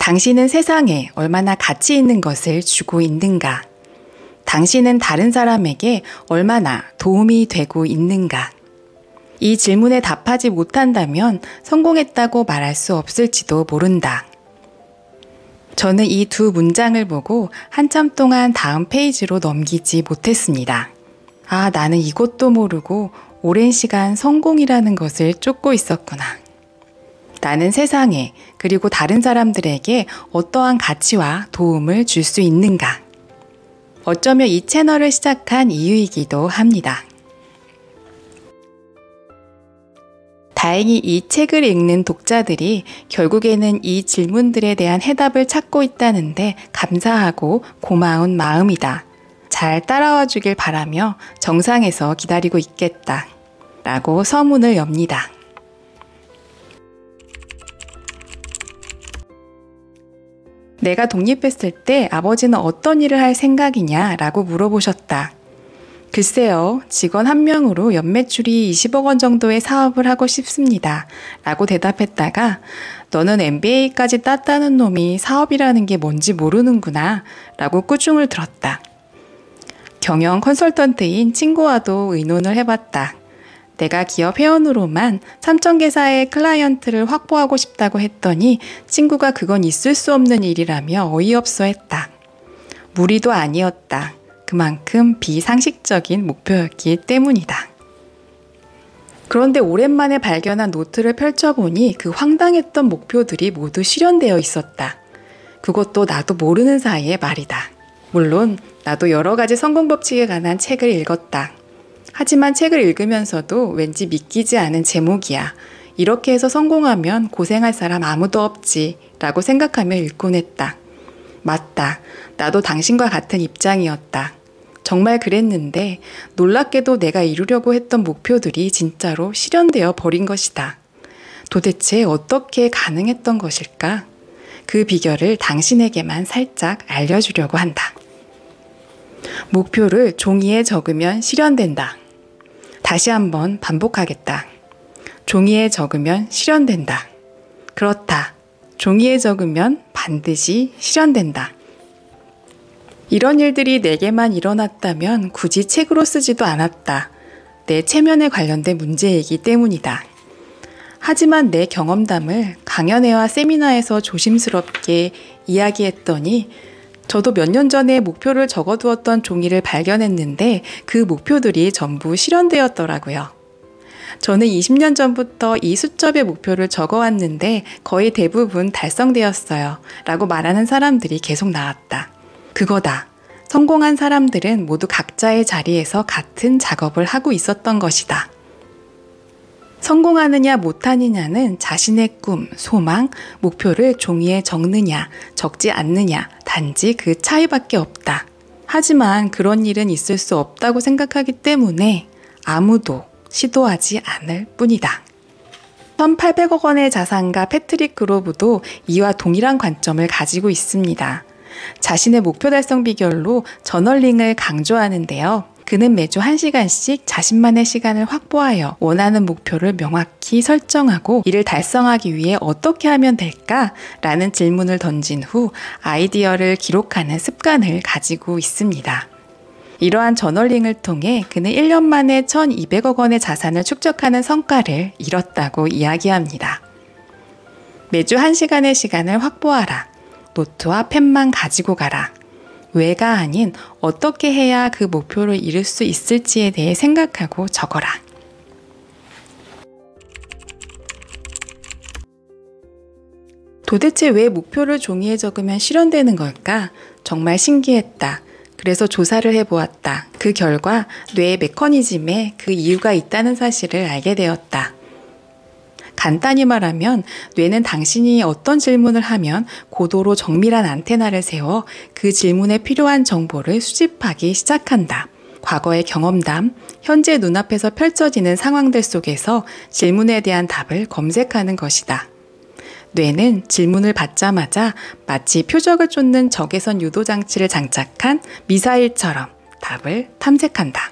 당신은 세상에 얼마나 가치 있는 것을 주고 있는가? 당신은 다른 사람에게 얼마나 도움이 되고 있는가? 이 질문에 답하지 못한다면 성공했다고 말할 수 없을지도 모른다. 저는 이 두 문장을 보고 한참 동안 다음 페이지로 넘기지 못했습니다. 아, 나는 이것도 모르고 오랜 시간 성공이라는 것을 쫓고 있었구나. 나는 세상에 그리고 다른 사람들에게 어떠한 가치와 도움을 줄 수 있는가? 어쩌면 이 채널을 시작한 이유이기도 합니다. 다행히 이 책을 읽는 독자들이 결국에는 이 질문들에 대한 해답을 찾고 있다는데 감사하고 고마운 마음이다. 잘 따라와 주길 바라며 정상에서 기다리고 있겠다. 라고 서문을 엽니다. 내가 독립했을 때 아버지는 어떤 일을 할 생각이냐? 라고 물어보셨다. 글쎄요, 직원 한 명으로 연매출이 20억 원 정도의 사업을 하고 싶습니다. 라고 대답했다가 너는 MBA까지 땄다는 놈이 사업이라는 게 뭔지 모르는구나. 라고 꾸중을 들었다. 경영 컨설턴트인 친구와도 의논을 해봤다. 내가 기업 회원으로만 3,000개사의 클라이언트를 확보하고 싶다고 했더니 친구가 그건 있을 수 없는 일이라며 어이없어 했다. 무리도 아니었다. 그만큼 비상식적인 목표였기 때문이다. 그런데 오랜만에 발견한 노트를 펼쳐보니 그 황당했던 목표들이 모두 실현되어 있었다. 그것도 나도 모르는 사이에 말이다. 물론 나도 여러 가지 성공 법칙에 관한 책을 읽었다. 하지만 책을 읽으면서도 왠지 믿기지 않은 제목이야. 이렇게 해서 성공하면 고생할 사람 아무도 없지 라고 생각하며 읽곤 했다. 맞다. 나도 당신과 같은 입장이었다. 정말 그랬는데 놀랍게도 내가 이루려고 했던 목표들이 진짜로 실현되어 버린 것이다. 도대체 어떻게 가능했던 것일까? 그 비결을 당신에게만 살짝 알려주려고 한다. 목표를 종이에 적으면 실현된다. 다시 한번 반복하겠다. 종이에 적으면 실현된다. 그렇다. 종이에 적으면 반드시 실현된다. 이런 일들이 내게만 일어났다면 굳이 책으로 쓰지도 않았다. 내 체면에 관련된 문제이기 때문이다. 하지만 내 경험담을 강연회와 세미나에서 조심스럽게 이야기했더니 저도 몇 년 전에 목표를 적어두었던 종이를 발견했는데 그 목표들이 전부 실현되었더라고요. 저는 20년 전부터 이 수첩의 목표를 적어왔는데 거의 대부분 달성되었어요. 라고 말하는 사람들이 계속 나왔다. 그거다. 성공한 사람들은 모두 각자의 자리에서 같은 작업을 하고 있었던 것이다. 성공하느냐 못하느냐는 자신의 꿈, 소망, 목표를 종이에 적느냐, 적지 않느냐, 단지 그 차이밖에 없다. 하지만 그런 일은 있을 수 없다고 생각하기 때문에 아무도 시도하지 않을 뿐이다. 1,800억 원의 자산가 패트릭 그로브도 이와 동일한 관점을 가지고 있습니다. 자신의 목표 달성 비결로 저널링을 강조하는데요. 그는 매주 1시간씩 자신만의 시간을 확보하여 원하는 목표를 명확히 설정하고 이를 달성하기 위해 어떻게 하면 될까? 라는 질문을 던진 후 아이디어를 기록하는 습관을 가지고 있습니다. 이러한 저널링을 통해 그는 1년 만에 1,200억 원의 자산을 축적하는 성과를 이뤘다고 이야기합니다. 매주 1시간의 시간을 확보하라. 노트와 펜만 가지고 가라. 왜가 아닌 어떻게 해야 그 목표를 이룰 수 있을지에 대해 생각하고 적어라. 도대체 왜 목표를 종이에 적으면 실현되는 걸까? 정말 신기했다. 그래서 조사를 해보았다. 그 결과 뇌의 메커니즘에 그 이유가 있다는 사실을 알게 되었다. 간단히 말하면 뇌는 당신이 어떤 질문을 하면 고도로 정밀한 안테나를 세워 그 질문에 필요한 정보를 수집하기 시작한다. 과거의 경험담, 현재 눈앞에서 펼쳐지는 상황들 속에서 질문에 대한 답을 검색하는 것이다. 뇌는 질문을 받자마자 마치 표적을 쫓는 적외선 유도 장치를 장착한 미사일처럼 답을 탐색한다.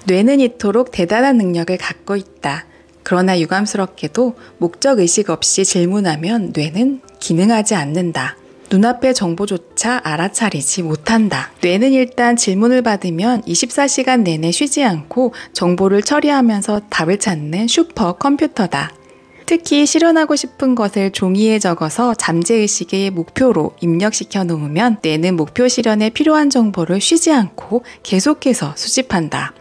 뇌는 이토록 대단한 능력을 갖고 있다. 그러나 유감스럽게도 목적의식 없이 질문하면 뇌는 기능하지 않는다. 눈앞의 정보조차 알아차리지 못한다. 뇌는 일단 질문을 받으면 24시간 내내 쉬지 않고 정보를 처리하면서 답을 찾는 슈퍼컴퓨터다. 특히 실현하고 싶은 것을 종이에 적어서 잠재의식의 목표로 입력시켜 놓으면 뇌는 목표 실현에 필요한 정보를 쉬지 않고 계속해서 수집한다.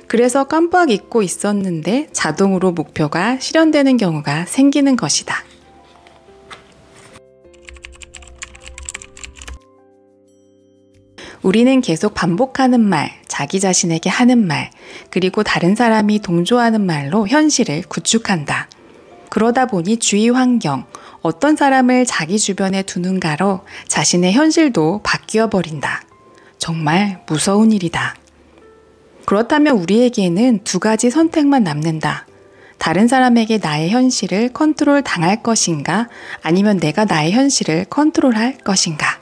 그래서 깜빡 잊고 있었는데 자동으로 목표가 실현되는 경우가 생기는 것이다. 우리는 계속 반복하는 말, 자기 자신에게 하는 말, 그리고 다른 사람이 동조하는 말로 현실을 구축한다. 그러다 보니 주위 환경, 어떤 사람을 자기 주변에 두는가로 자신의 현실도 바뀌어 버린다. 정말 무서운 일이다. 그렇다면 우리에게는 두 가지 선택만 남는다. 다른 사람에게 나의 현실을 컨트롤 당할 것인가, 아니면 내가 나의 현실을 컨트롤할 것인가.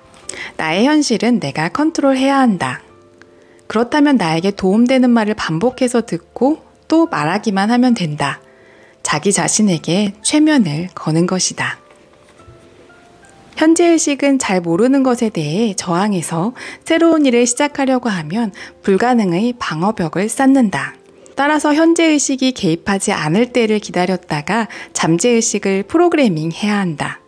나의 현실은 내가 컨트롤해야 한다. 그렇다면 나에게 도움되는 말을 반복해서 듣고 또 말하기만 하면 된다. 자기 자신에게 최면을 거는 것이다. 현재의식은 잘 모르는 것에 대해 저항해서 새로운 일을 시작하려고 하면 불가능의 방어벽을 쌓는다. 따라서 현재의식이 개입하지 않을 때를 기다렸다가 잠재의식을 프로그래밍 해야 한다.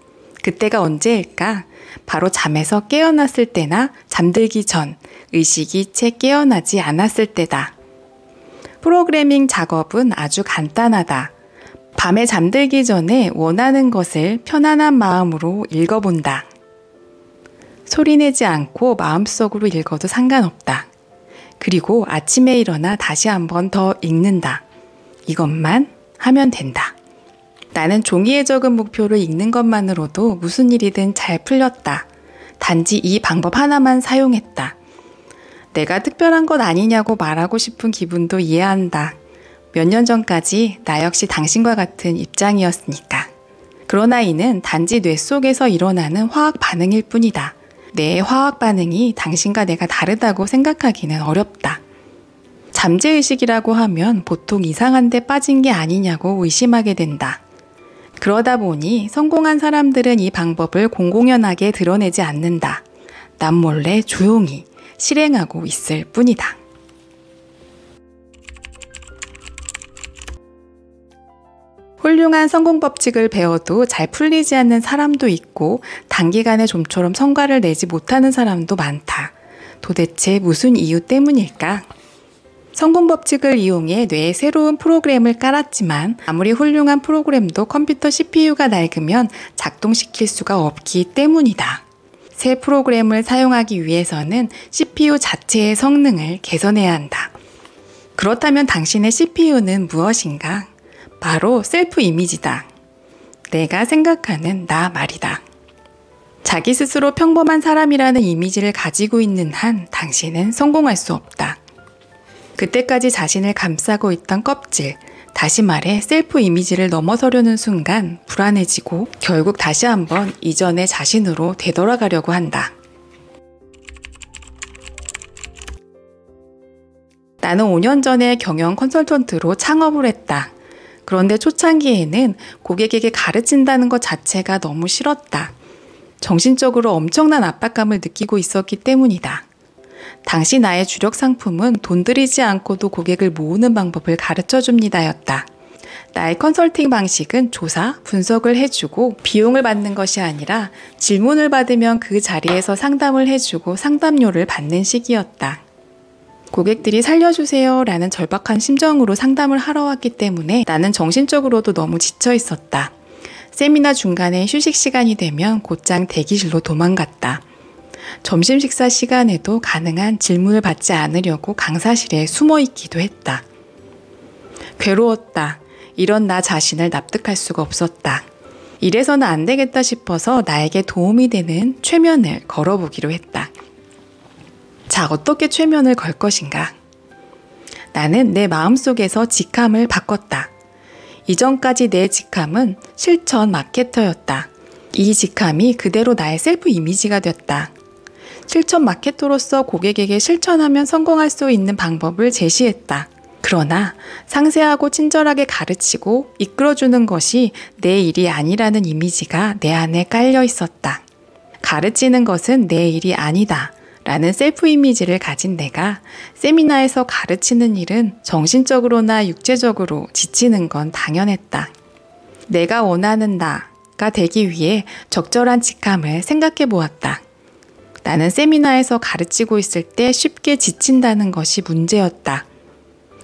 그때가 언제일까? 바로 잠에서 깨어났을 때나 잠들기 전 의식이 채 깨어나지 않았을 때다. 프로그래밍 작업은 아주 간단하다. 밤에 잠들기 전에 원하는 것을 편안한 마음으로 읽어본다. 소리내지 않고 마음속으로 읽어도 상관없다. 그리고 아침에 일어나 다시 한번 더 읽는다. 이것만 하면 된다. 나는 종이에 적은 목표를 읽는 것만으로도 무슨 일이든 잘 풀렸다. 단지 이 방법 하나만 사용했다. 내가 특별한 것 아니냐고 말하고 싶은 기분도 이해한다. 몇 년 전까지 나 역시 당신과 같은 입장이었으니까. 그러나 이는 단지 뇌 속에서 일어나는 화학 반응일 뿐이다. 뇌의 화학 반응이 당신과 내가 다르다고 생각하기는 어렵다. 잠재의식이라고 하면 보통 이상한 데 빠진 게 아니냐고 의심하게 된다. 그러다 보니 성공한 사람들은 이 방법을 공공연하게 드러내지 않는다. 남몰래 조용히 실행하고 있을 뿐이다. 훌륭한 성공 법칙을 배워도 잘 풀리지 않는 사람도 있고 단기간에 좀처럼 성과를 내지 못하는 사람도 많다. 도대체 무슨 이유 때문일까? 성공 법칙을 이용해 뇌에 새로운 프로그램을 깔았지만 아무리 훌륭한 프로그램도 컴퓨터 CPU가 낡으면 작동시킬 수가 없기 때문이다. 새 프로그램을 사용하기 위해서는 CPU 자체의 성능을 개선해야 한다. 그렇다면 당신의 CPU는 무엇인가? 바로 셀프 이미지다. 내가 생각하는 나 말이다. 자기 스스로 평범한 사람이라는 이미지를 가지고 있는 한 당신은 성공할 수 없다. 그때까지 자신을 감싸고 있던 껍질, 다시 말해 셀프 이미지를 넘어서려는 순간 불안해지고 결국 다시 한번 이전의 자신으로 되돌아가려고 한다. 나는 5년 전에 경영 컨설턴트로 창업을 했다. 그런데 초창기에는 고객에게 가르친다는 것 자체가 너무 싫었다. 정신적으로 엄청난 압박감을 느끼고 있었기 때문이다. 당시 나의 주력 상품은 돈 들이지 않고도 고객을 모으는 방법을 가르쳐줍니다였다. 나의 컨설팅 방식은 조사, 분석을 해주고 비용을 받는 것이 아니라 질문을 받으면 그 자리에서 상담을 해주고 상담료를 받는 식이었다. 고객들이 살려주세요 라는 절박한 심정으로 상담을 하러 왔기 때문에 나는 정신적으로도 너무 지쳐 있었다. 세미나 중간에 휴식 시간이 되면 곧장 대기실로 도망갔다. 점심 식사 시간에도 가능한 질문을 받지 않으려고 강사실에 숨어 있기도 했다. 괴로웠다. 이런 나 자신을 납득할 수가 없었다. 이래서는 안 되겠다 싶어서 나에게 도움이 되는 최면을 걸어보기로 했다. 자, 어떻게 최면을 걸 것인가? 나는 내 마음속에서 직함을 바꿨다. 이전까지 내 직함은 실천 마케터였다. 이 직함이 그대로 나의 셀프 이미지가 됐다. 실천 마케터로서 고객에게 실천하면 성공할 수 있는 방법을 제시했다. 그러나 상세하고 친절하게 가르치고 이끌어주는 것이 내 일이 아니라는 이미지가 내 안에 깔려 있었다. 가르치는 것은 내 일이 아니다 라는 셀프 이미지를 가진 내가 세미나에서 가르치는 일은 정신적으로나 육체적으로 지치는 건 당연했다. 내가 원하는 나가 되기 위해 적절한 직함을 생각해 보았다. 나는 세미나에서 가르치고 있을 때 쉽게 지친다는 것이 문제였다.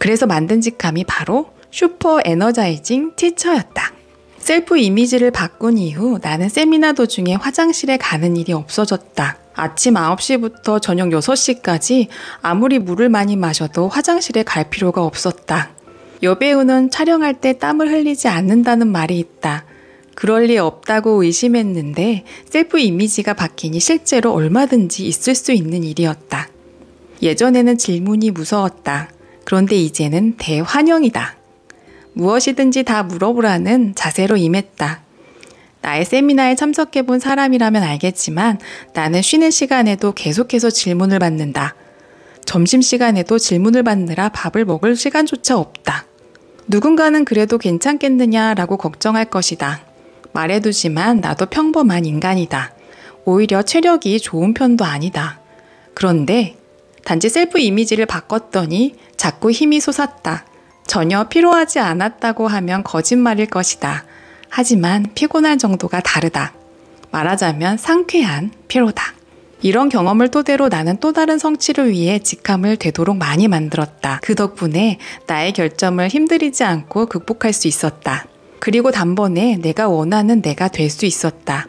그래서 만든 직함이 바로 슈퍼 에너자이징 티처였다. 셀프 이미지를 바꾼 이후 나는 세미나 도중에 화장실에 가는 일이 없어졌다. 아침 9시부터 저녁 6시까지 아무리 물을 많이 마셔도 화장실에 갈 필요가 없었다. 여배우는 촬영할 때 땀을 흘리지 않는다는 말이 있다. 그럴 리 없다고 의심했는데 셀프 이미지가 바뀌니 실제로 얼마든지 있을 수 있는 일이었다. 예전에는 질문이 무서웠다. 그런데 이제는 대환영이다. 무엇이든지 다 물어보라는 자세로 임했다. 나의 세미나에 참석해본 사람이라면 알겠지만 나는 쉬는 시간에도 계속해서 질문을 받는다. 점심시간에도 질문을 받느라 밥을 먹을 시간조차 없다. 누군가는 그래도 괜찮겠느냐라고 걱정할 것이다. 말해두지만 나도 평범한 인간이다. 오히려 체력이 좋은 편도 아니다. 그런데 단지 셀프 이미지를 바꿨더니 자꾸 힘이 솟았다. 전혀 피로하지 않았다고 하면 거짓말일 것이다. 하지만 피곤할 정도가 다르다. 말하자면 상쾌한 피로다. 이런 경험을 토대로 나는 또 다른 성취를 위해 직함을 되도록 많이 만들었다. 그 덕분에 나의 결점을 힘들이지 않고 극복할 수 있었다. 그리고 단번에 내가 원하는 내가 될 수 있었다.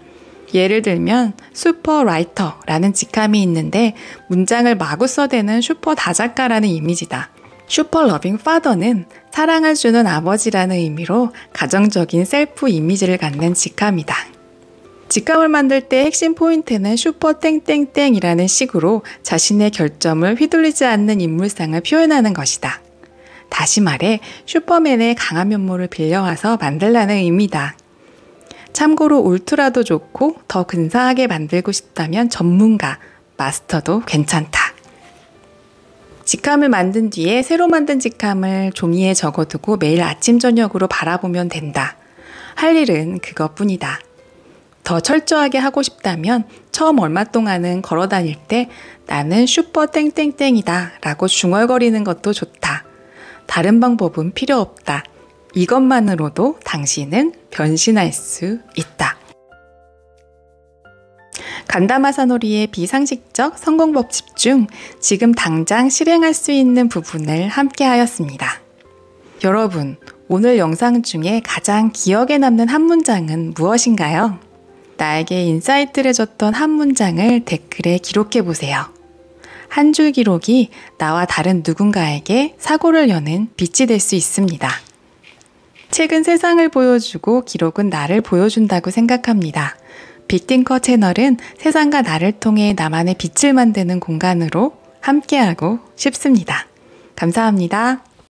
예를 들면 슈퍼 라이터라는 직함이 있는데 문장을 마구 써대는 슈퍼 다작가라는 이미지다. 슈퍼 러빙 파더는 사랑을 주는 아버지라는 의미로 가정적인 셀프 이미지를 갖는 직함이다. 직함을 만들 때 핵심 포인트는 슈퍼 땡땡땡이라는 식으로 자신의 결점을 휘둘리지 않는 인물상을 표현하는 것이다. 다시 말해 슈퍼맨의 강한 면모를 빌려와서 만들라는 의미다. 참고로 울트라도 좋고 더 근사하게 만들고 싶다면 전문가, 마스터도 괜찮다. 직함을 만든 뒤에 새로 만든 직함을 종이에 적어두고 매일 아침 저녁으로 바라보면 된다. 할 일은 그것뿐이다. 더 철저하게 하고 싶다면 처음 얼마 동안은 걸어 다닐 때 나는 슈퍼 땡땡땡이다 라고 중얼거리는 것도 좋다. 다른 방법은 필요 없다. 이것만으로도 당신은 변신할 수 있다. 간다마사노리의 비상식적 성공 법칙 중 지금 당장 실행할 수 있는 부분을 함께 하였습니다. 여러분, 오늘 영상 중에 가장 기억에 남는 한 문장은 무엇인가요? 나에게 인사이트를 줬던 한 문장을 댓글에 기록해 보세요. 한 줄 기록이 나와 다른 누군가에게 사고를 여는 빛이 될 수 있습니다. 책은 세상을 보여주고 기록은 나를 보여준다고 생각합니다. 빅띵커 채널은 세상과 나를 통해 나만의 빛을 만드는 공간으로 함께하고 싶습니다. 감사합니다.